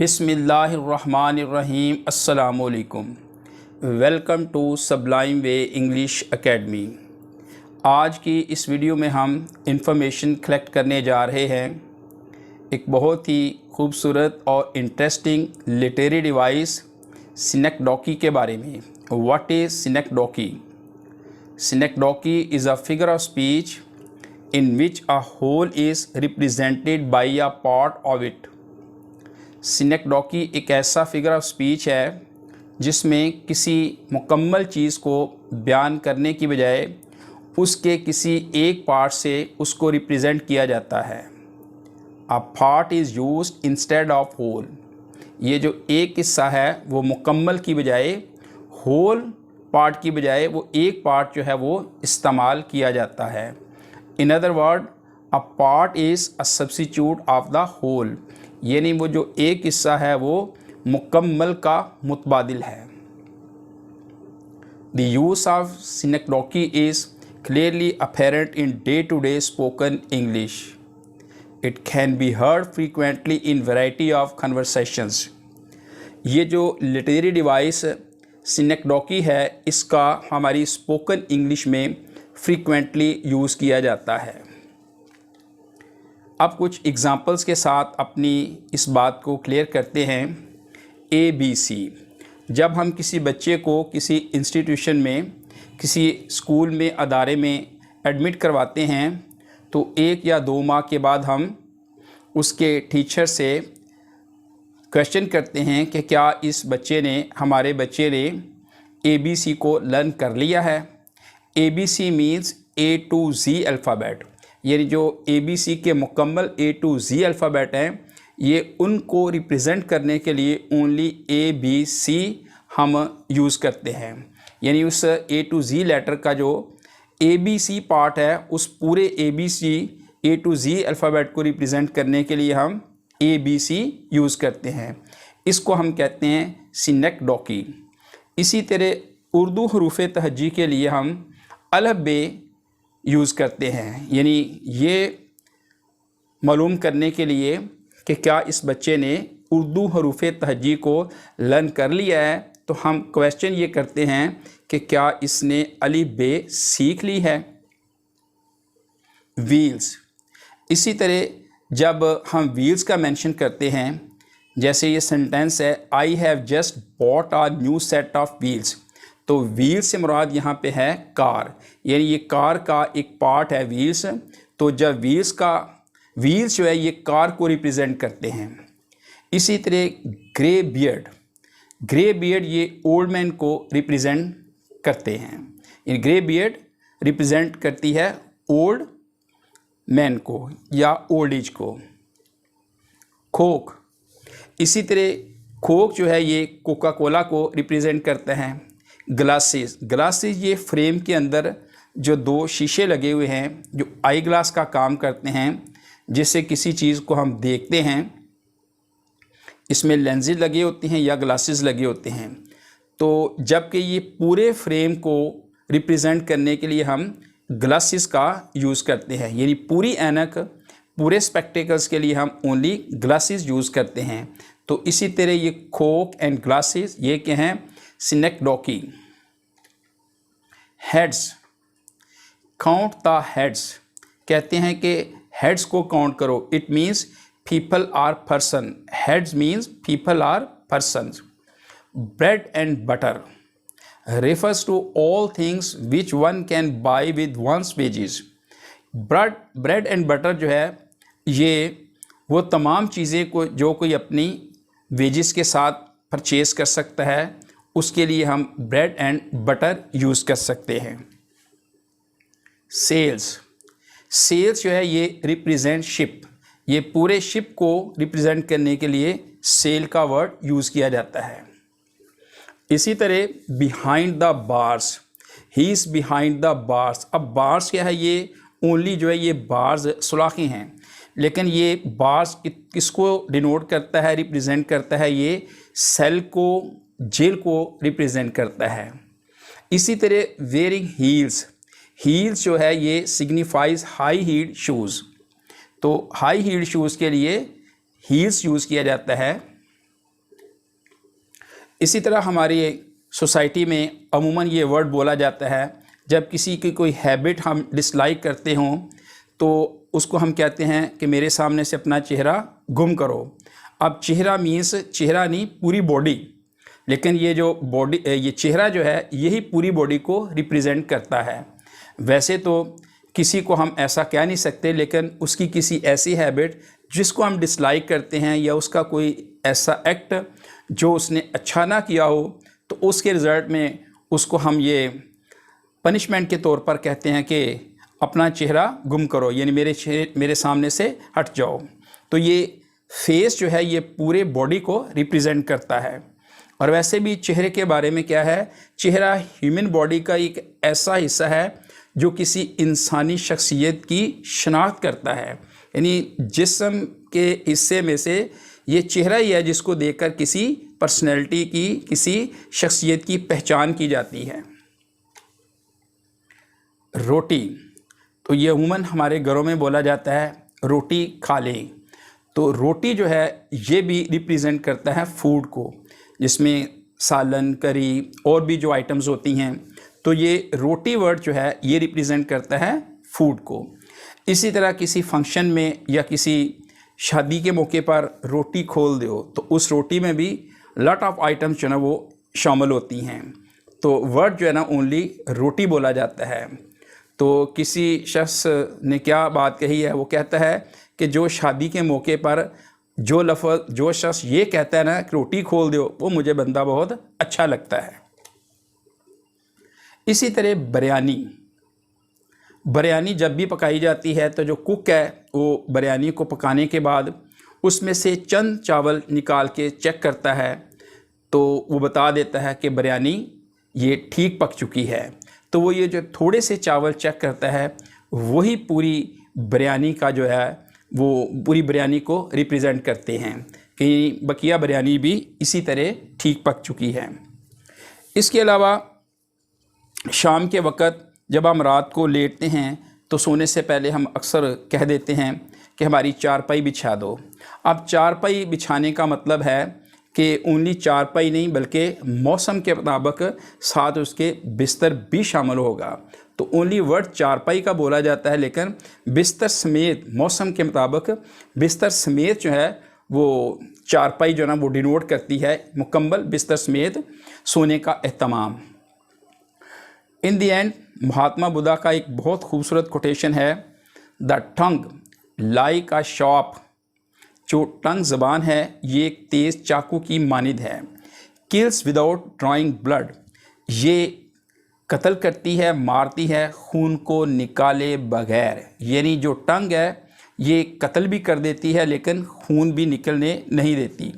बिस्मिल्लाहिर्रहमानिर्रहीम। अस्सलामुअलैकुम। Welcome to sublime way English academy. आज की इस वीडियो में हम इंफॉर्मेशन कलेक्ट करने जा रहे हैं एक बहुत ही खूबसूरत और इंटरेस्टिंग लिटरेरी डिवाइस सिनेक्डोकी के बारे में। What is synecdoche? Synecdoche is a figure of speech in which a whole is represented by a part of it। सिनेक्डोकी एक ऐसा फिगर ऑफ स्पीच है जिसमें किसी मुकम्मल चीज़ को बयान करने की बजाय उसके किसी एक पार्ट से उसको रिप्रेजेंट किया जाता है। A part is used instead of whole. ये जो एक हिस्सा है वो मुकम्मल की बजाय होल पार्ट की बजाय वो एक पार्ट जो है वो इस्तेमाल किया जाता है। In other word, a part is a substitute of the whole, यानी वो जो एक हिस्सा है वो मुकम्मल का मुतबादिल है। The use of synecdoche is clearly apparent in day to day spoken English. It can be heard frequently in variety of conversations. ये जो लिटरेरी डिवाइस सिनेक्डोकी है इसका हमारी स्पोकन इंग्लिश में फ्रीक्वेंटली यूज़ किया जाता है। अब कुछ एग्ज़ाम्पल्स के साथ अपनी इस बात को क्लियर करते हैं। ABC, जब हम किसी बच्चे को किसी इंस्टीट्यूशन में, किसी स्कूल में, अदारे में एडमिट करवाते हैं तो 1 या 2 माह के बाद हम उसके टीचर से क्वेश्चन करते हैं कि क्या हमारे बच्चे ने ABC को लर्न कर लिया है। ABC means A to Z alphabet, यानी जो ABC के मुकम्मल A to Z अल्फ़ाबेट हैं ये उनको रिप्रेजेंट करने के लिए ओनली ABC हम यूज़ करते हैं। यानी उस A to Z लेटर का जो ABC पार्ट है उस पूरे ABC A to Z alphabet को रिप्रेजेंट करने के लिए हम ABC यूज़ करते हैं। इसको हम कहते हैं सिनेक्डोकी। इसी तरह उर्दू हरूफ़ तहज्जी के लिए हम अलफ बे यूज़ करते हैं, यानी ये मालूम करने के लिए कि क्या इस बच्चे ने उर्दू हरूफ़ तहज्जी को लर्न कर लिया है तो हम क्वेश्चन ये करते हैं कि क्या इसने अलिफ बे सीख ली है। व्हील्स, इसी तरह जब हम व्हील्स का मेंशन करते हैं, जैसे ये सेंटेंस है I have just bought a new set of wheels, तो व्हील्स से मुराद यहाँ पे है कार, यानी ये कार का एक पार्ट है व्हील्स। तो जब व्हील्स जो है ये कार को रिप्रेजेंट करते हैं। इसी तरह ग्रे बियर्ड ये ओल्ड मैन को रिप्रेजेंट करते हैं। ये ग्रे बियर्ड रिप्रेजेंट करती है ओल्ड मैन को या ओल्ड एज को। कोक, इसी तरह कोक जो है ये कोका कोला को रिप्रेजेंट करते हैं। ग्लासेस ये फ्रेम के अंदर जो 2 शीशे लगे हुए हैं जो आई ग्लास का काम करते हैं, जिससे किसी चीज़ को हम देखते हैं। इसमें लेंसेज लगे होते हैं या ग्लासेस लगे होते हैं। तो जबकि ये पूरे फ्रेम को रिप्रेजेंट करने के लिए हम ग्लासेस का यूज़ करते हैं, यानी पूरी ऐनक, पूरे स्पेक्टेकल्स के लिए हम ओनली ग्लासेस यूज़ करते हैं। तो इसी तरह ये कोक एंड ग्लासेस ये क्या हैं? Synecdoche. Heads, count the heads, कहते हैं कि हेड्स को काउंट करो। It means people or person. Heads means people or persons. Bread and butter refers to all things which one can buy with one's wages। Bread and butter जो है ये वो तमाम चीज़ें को जो कोई अपनी वेजेस के साथ परचेज़ कर सकता है, उसके लिए हम ब्रेड एंड बटर यूज़ कर सकते हैं। सेल्स जो है ये रिप्रेजेंट शिप, ये पूरे शिप को रिप्रेजेंट करने के लिए सेल का वर्ड यूज़ किया जाता है। इसी तरह behind the bars, he is behind the bars. अब बार्स क्या है? ये ओनली जो है ये बार्स सुलाखें हैं, लेकिन ये बार्स किसको डिनोट करता है, रिप्रेजेंट करता है? ये सेल को, जेल को रिप्रेजेंट करता है। इसी तरह वेयरिंग हील्स जो है ये सिग्निफाइज हाई हील्ड शूज़। तो हाई हील्ड शूज़ के लिए हील्स यूज़ किया जाता है। इसी तरह हमारी सोसाइटी में अमूमन ये वर्ड बोला जाता है जब किसी की कोई हैबिट हम डिसलाइक करते हों तो उसको हम कहते हैं कि मेरे सामने से अपना चेहरा गुम करो। अब चेहरा मीन्स चेहरा नहीं, पूरी बॉडी, लेकिन ये जो बॉडी, ये चेहरा जो है यही पूरी बॉडी को रिप्रेजेंट करता है। वैसे तो किसी को हम ऐसा कह नहीं सकते, लेकिन उसकी किसी ऐसी हैबिट जिसको हम डिसलाइक करते हैं या उसका कोई ऐसा एक्ट जो उसने अच्छा ना किया हो, तो उसके रिज़ल्ट में उसको हम ये पनिशमेंट के तौर पर कहते हैं कि अपना चेहरा गुम करो, यानी मेरे सामने से हट जाओ। तो ये फेस जो है ये पूरे बॉडी को रिप्रेजेंट करता है। और वैसे भी चेहरे के बारे में क्या है, चेहरा ह्यूमन बॉडी का एक ऐसा हिस्सा है जो किसी इंसानी शख्सियत की शनाख्त करता है, यानी जिस्म के हिस्से में से ये चेहरा ही है जिसको देखकर किसी पर्सनैलिटी की, किसी शख्सियत की पहचान की जाती है। रोटी, तो ये अमूमन हमारे घरों में बोला जाता है रोटी खा लें। तो रोटी जो है ये भी रिप्रेजेंट करता है फूड को, जिसमें सालन, करी और भी जो आइटम्स होती हैं, तो ये रोटी वर्ड जो है ये रिप्रेजेंट करता है फूड को। इसी तरह किसी फंक्शन में या किसी शादी के मौके पर रोटी खोल दो तो उस रोटी में भी लॉट ऑफ आइटम्स जो है ना वो शामिल होती हैं। तो वर्ड जो है ना ओनली रोटी बोला जाता है। तो किसी शख्स ने क्या बात कही है, वो कहता है कि जो शादी के मौके पर जो शख्स ये कहता है ना कि रोटी खोल दो, वो मुझे बंदा बहुत अच्छा लगता है। इसी तरह बिरयानी जब भी पकाई जाती है तो जो कुक है वो बिरयानी को पकाने के बाद उसमें से चंद चावल निकाल के चेक करता है, तो वो बता देता है कि बिरयानी ये ठीक पक चुकी है। तो वो ये जो थोड़े से चावल चेक करता है वही पूरी बिरयानी का जो है वो पूरी बिरयानी को रिप्रेजेंट करते हैं कि बकिया बिरयानी भी इसी तरह ठीक पक चुकी है। इसके अलावा शाम के वक़्त जब हम रात को लेटते हैं तो सोने से पहले हम अक्सर कह देते हैं कि हमारी चारपाई बिछा दो। अब चारपाई बिछाने का मतलब है कि ओनली चारपाई नहीं बल्कि मौसम के मुताबिक साथ उसके बिस्तर भी शामिल होगा। तो ओनली वर्ड चारपाई का बोला जाता है, लेकिन बिस्तर समेत, मौसम के मुताबिक बिस्तर समेत जो है वो चारपाई जो है ना वो डिनोट करती है मुकम्मल बिस्तर समेत सोने का एहतमाम। इन दी एंड महात्मा बुद्धा का एक बहुत खूबसूरत कोटेशन है, the tongue like a shop, जो टंग ज़बान है ये एक तेज़ चाकू की मानिद है, किल्स विदाउट ड्राइंग ब्लड, ये कत्ल करती है, मारती है खून को निकाले बगैर। यानी जो टंग है ये कत्ल भी कर देती है लेकिन खून भी निकलने नहीं देती।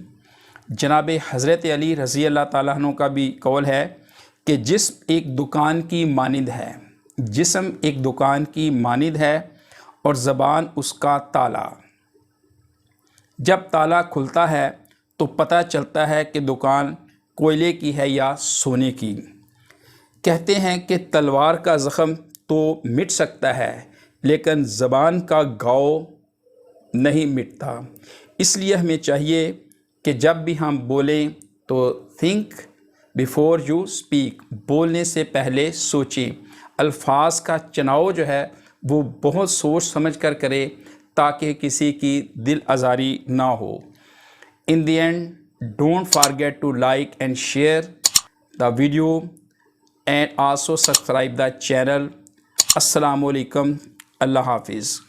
जनाब हज़रत अली रज़ी अल्लाह ताला अन्हु का भी कौल है कि जिस्म एक दुकान की मानिद है, जिस्म एक दुकान की मानिद है और ज़बान उसका ताला। जब ताला खुलता है तो पता चलता है कि दुकान कोयले की है या सोने की। कहते हैं कि तलवार का ज़ख़म तो मिट सकता है लेकिन ज़बान का घाव नहीं मिटता। इसलिए हमें चाहिए कि जब भी हम बोलें तो थिंक बिफोर यू स्पीक, बोलने से पहले सोचें। अल्फाज का चुनाव जो है वो बहुत सोच समझ कर करें ताकि किसी की दिल आज़ारी ना हो। In the end don't forget to like and share the video and also subscribe the channel. अस्सलामु अलैकुम, अल्लाह हाफिज़।